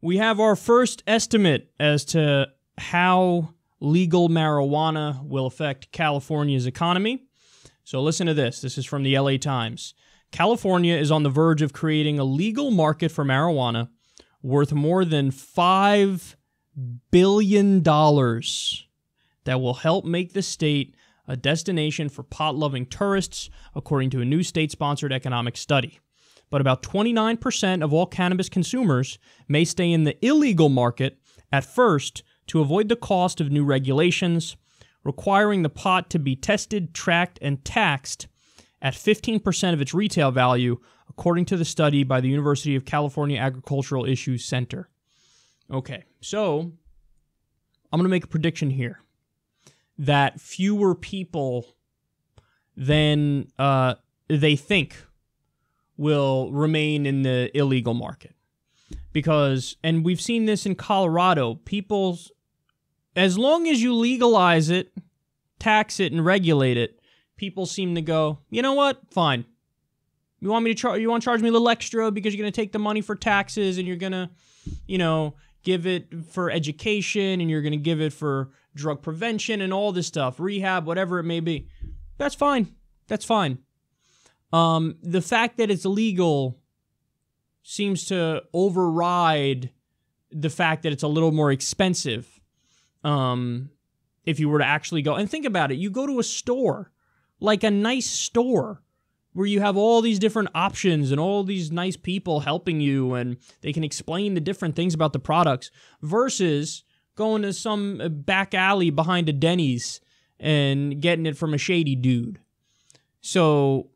we have our first estimate as to how legal marijuana will affect California's economy. So listen to this. This is from the LA Times. California is on the verge of creating a legal market for marijuana worth more than $5 billion that will help make the state a destination for pot-loving tourists, according to a new state-sponsored economic study. But about 29% of all cannabis consumers may stay in the illegal market at first to avoid the cost of new regulations, requiring the pot to be tested, tracked, and taxed at 15% of its retail value, according to the study by the University of California Agricultural Issues Center. Okay, so I'm going to make a prediction here that fewer people than they think will remain in the illegal market. Because, and we've seen this in Colorado, as long as you legalize it, tax it, and regulate it, people seem to go, you know what, fine. You want to charge me a little extra because you're going to take the money for taxes and you're going to, give it for education and you're going to give it for drug prevention and all this stuff, rehab, whatever it may be. That's fine. That's fine. The fact that it's illegal seems to override the fact that it's a little more expensive. If you were to actually go and think about it, you go to a store, like a nice store, where you have all these different options and all these nice people helping you and they can explain the different things about the products, versus going to some back alley behind a Denny's and getting it from a shady dude. So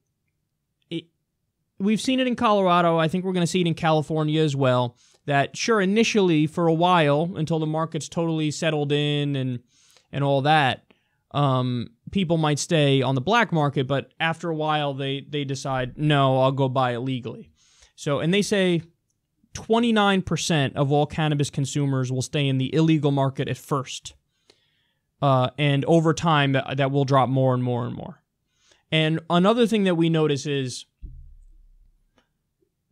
we've seen it in Colorado. I think we're going to see it in California as well. That sure, initially for a while, until the market's totally settled in and all that, people might stay on the black market, but after a while they decide, no, I'll go buy it legally. So, and they say 29% of all cannabis consumers will stay in the illegal market at first. And over time, that will drop more and more and more. And another thing that we notice is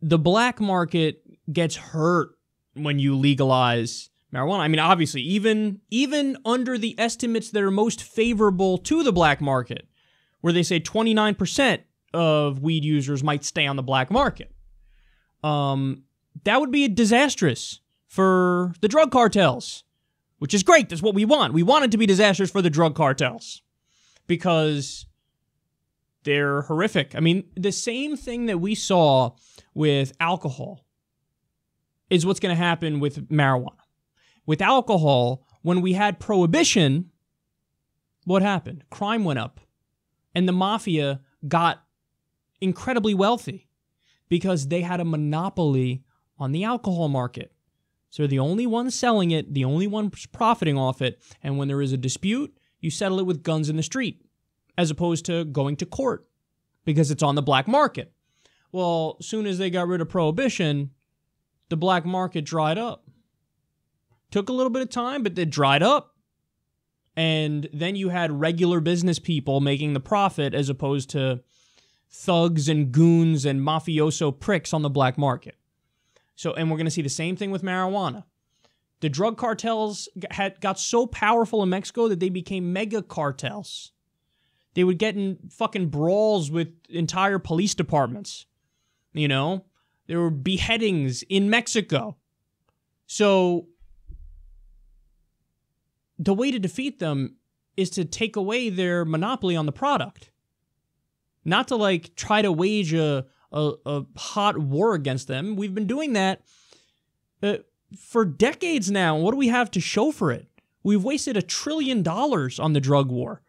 the black market gets hurt when you legalize marijuana. I mean, obviously, even under the estimates that are most favorable to the black market, where they say 29% of weed users might stay on the black market, that would be disastrous for the drug cartels, which is great. That's what we want. We want it to be disastrous for the drug cartels because they're horrific. I mean, the same thing that we saw with alcohol is what's going to happen with marijuana. With alcohol, when we had prohibition, what happened? Crime went up. And the mafia got incredibly wealthy because they had a monopoly on the alcohol market. So they're the only ones selling it, the only ones profiting off it. And when there is a dispute, you settle it with guns in the street, as opposed to going to court because it's on the black market. Well, as soon as they got rid of prohibition, the black market dried up. Took a little bit of time, but it dried up. And then you had regular business people making the profit as opposed to thugs and goons and mafioso pricks on the black market. So, and we're going to see the same thing with marijuana. The drug cartels got so powerful in Mexico that they became mega cartels. They would get in fucking brawls with entire police departments. There were beheadings in Mexico. So the way to defeat them is to take away their monopoly on the product. Not to try to wage a hot war against them. We've been doing that for decades now. What do we have to show for it? We've wasted $1 trillion on the drug war.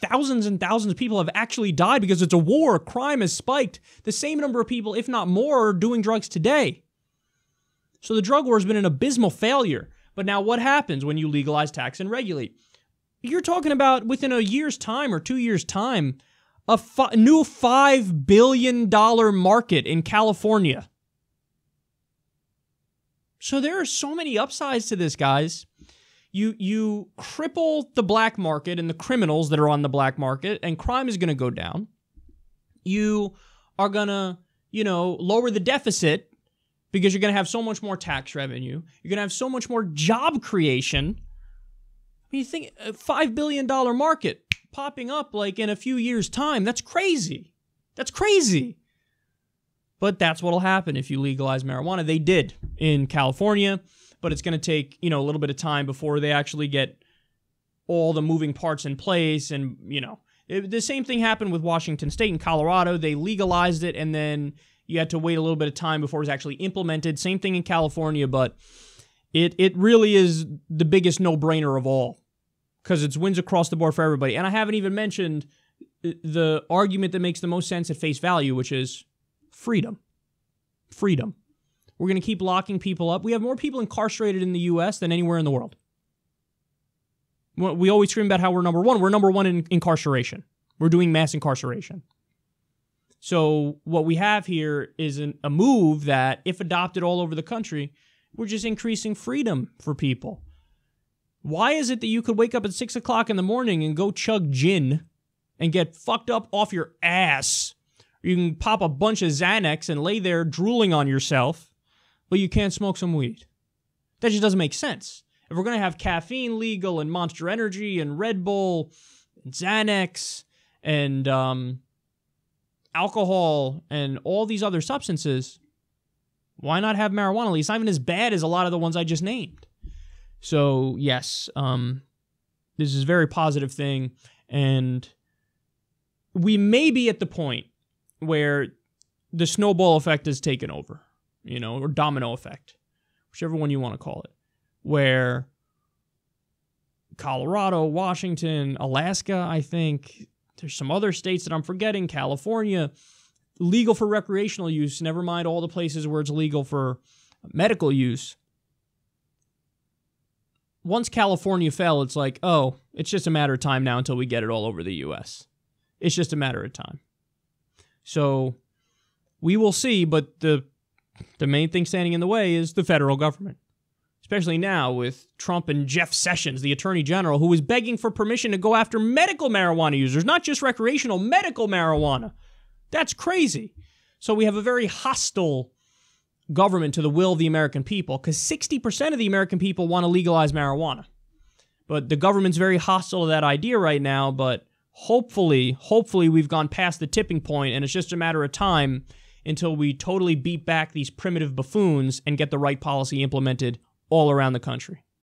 Thousands and thousands of people have actually died because it's a war. Crime has spiked. The same number of people, if not more, are doing drugs today. So the drug war has been an abysmal failure. But now what happens when you legalize, tax, and regulate? You're talking about within a year's time or 2 years' time, a new $5 billion market in California. So there are so many upsides to this, guys. You cripple the black market and the criminals that are on the black market, and crime is going to go down. You are going to, lower the deficit because you're going to have so much more tax revenue. You're going to have so much more job creation. I mean, you think a $5 billion market popping up like in a few years' time, that's crazy. That's crazy. But that's what'll happen if you legalize marijuana. They did in California, but it's going to take, a little bit of time before they actually get all the moving parts in place. And, the same thing happened with Washington State and Colorado. They legalized it, and then you had to wait a little bit of time before it was actually implemented. Same thing in California, but it really is the biggest no-brainer of all because it's wins across the board for everybody. And I haven't even mentioned the argument that makes the most sense at face value, which is freedom. Freedom. We're going to keep locking people up. We have more people incarcerated in the U.S. than anywhere in the world. We always scream about how we're number one. We're number one in incarceration. We're doing mass incarceration. So what we have here is a move that, if adopted all over the country, we're just increasing freedom for people. Why is it that you could wake up at 6 o'clock in the morning and go chug gin and get fucked up off your ass? You can pop a bunch of Xanax and lay there drooling on yourself, but you can't smoke some weed. That just doesn't make sense. If we're going to have caffeine legal and Monster Energy and Red Bull and Xanax and alcohol and all these other substances, why not have marijuana legal? It's not even as bad as a lot of the ones I just named. So, yes, this is a very positive thing, and we may be at the point where the snowball effect is taken over, or domino effect, whichever one you want to call it, where Colorado, Washington, Alaska, I think, there's some other states that I'm forgetting, California, legal for recreational use, never mind all the places where it's legal for medical use. Once California fell, it's like, oh, it's just a matter of time now until we get it all over the U.S. It's just a matter of time. So we will see, but the main thing standing in the way is the federal government. Especially now with Trump and Jeff Sessions, the Attorney General, who is begging for permission to go after medical marijuana users, not just recreational, medical marijuana. That's crazy. So we have a very hostile government to the will of the American people, because 60% of the American people want to legalize marijuana. But the government's very hostile to that idea right now, but hopefully we've gone past the tipping point, and it's just a matter of time until we totally beat back these primitive buffoons and get the right policy implemented all around the country.